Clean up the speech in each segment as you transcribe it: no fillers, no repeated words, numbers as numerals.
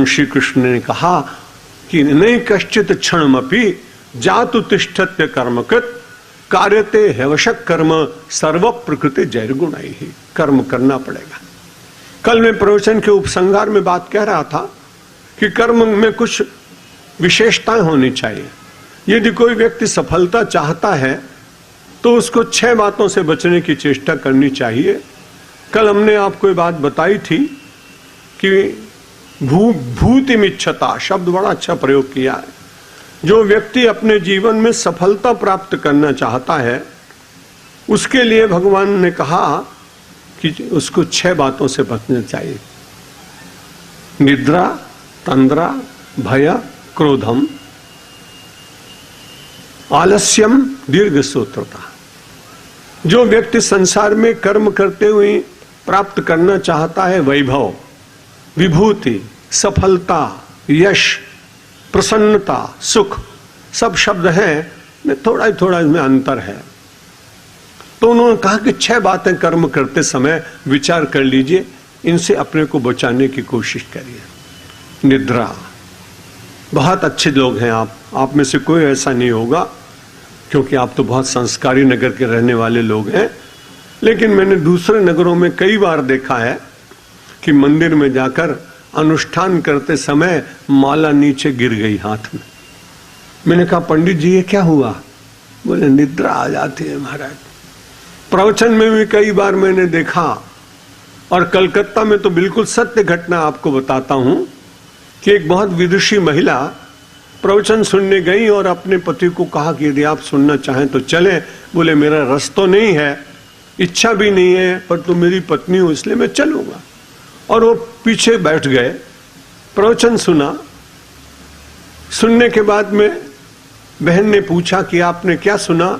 श्री कृष्ण ने कहा कि नहीं कश्चित क्षणमपि जातु तिष्ठत्य कर्मकृत कार्यते हैवशक कर्म सर्व प्रकृति जैर्गुणाई ही। कर्म करना पड़ेगा। कल मैं प्रवचन के उपसंहार में बात कह रहा था कि कर्म में कुछ विशेषताएं होनी चाहिए। यदि कोई व्यक्ति सफलता चाहता है तो उसको 6 बातों से बचने की चेष्टा करनी चाहिए। कल हमने आपको ये बात बताई थी कि भूतिमिच्छता शब्द बड़ा अच्छा प्रयोग किया है। जो व्यक्ति अपने जीवन में सफलता प्राप्त करना चाहता है उसके लिए भगवान ने कहा कि उसको 6 बातों से बचना चाहिए। निद्रा, तंद्रा, भय, क्रोधम, आलस्यम, दीर्घ सूत्रता। जो व्यक्ति संसार में कर्म करते हुए प्राप्त करना चाहता है वैभव, विभूति, सफलता, यश, प्रसन्नता, सुख, सब शब्द हैं, थोड़ा थोड़ा इसमें अंतर है। तो उन्होंने कहा कि 6 बातें कर्म करते समय विचार कर लीजिए, इनसे अपने को बचाने की कोशिश करिए। निद्रा, बहुत अच्छे लोग हैं आप में से कोई ऐसा नहीं होगा क्योंकि आप तो बहुत संस्कारी नगर के रहने वाले लोग हैं, लेकिन मैंने दूसरे नगरों में कई बार देखा है कि मंदिर में जाकर अनुष्ठान करते समय माला नीचे गिर गई हाथ में। मैंने कहा पंडित जी ये क्या हुआ? बोले निद्रा आ जाती है महाराज। प्रवचन में भी कई बार मैंने देखा, और कलकत्ता में तो बिल्कुल सत्य घटना आपको बताता हूं कि एक बहुत विदुषी महिला प्रवचन सुनने गई और अपने पति को कहा कि यदि आप सुनना चाहें तो चलें। बोले मेरा रस तो नहीं है, इच्छा भी नहीं है, पर तुम मेरी पत्नी हो इसलिए मैं चलूंगा। और वो पीछे बैठ गए, प्रवचन सुना। सुनने के बाद में बहन ने पूछा कि आपने क्या सुना?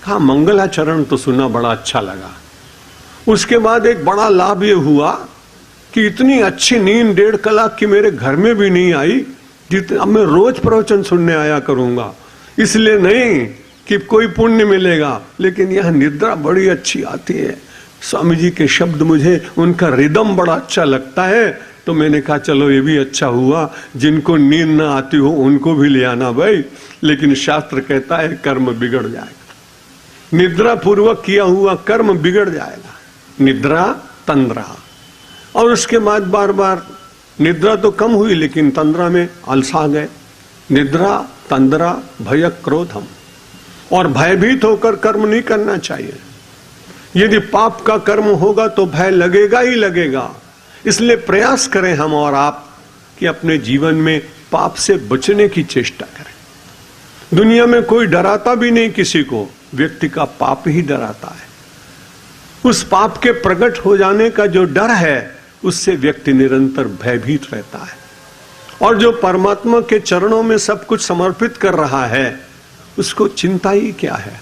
कहा मंगलाचरण तो सुना, बड़ा अच्छा लगा। उसके बाद एक बड़ा लाभ ये हुआ कि इतनी अच्छी नींद 1.5 कलाक की मेरे घर में भी नहीं आई, जितने अब मैं रोज प्रवचन सुनने आया करूंगा। इसलिए नहीं कि कोई पुण्य मिलेगा, लेकिन यह निद्रा बड़ी अच्छी आती है। स्वामी जी के शब्द मुझे उनका रिदम बड़ा अच्छा लगता है, तो मैंने कहा चलो ये भी अच्छा हुआ, जिनको नींद ना आती हो उनको भी ले आना भाई। लेकिन शास्त्र कहता है कर्म बिगड़ जाएगा, निद्रा पूर्वक किया हुआ कर्म बिगड़ जाएगा। निद्रा, तंद्रा, और उसके बाद बार बार निद्रा तो कम हुई लेकिन तंद्रा में अलसा गए। निद्रा, तंद्रा, भय, क्रोधम। और भयभीत होकर कर्म नहीं करना चाहिए। यदि पाप का कर्म होगा तो भय लगेगा ही लगेगा। इसलिए प्रयास करें हम और आप कि अपने जीवन में पाप से बचने की चेष्टा करें। दुनिया में कोई डराता भी नहीं किसी को, व्यक्ति का पाप ही डराता है। उस पाप के प्रकट हो जाने का जो डर है उससे व्यक्ति निरंतर भयभीत रहता है। और जो परमात्मा के चरणों में सब कुछ समर्पित कर रहा है उसको चिंता ही क्या है।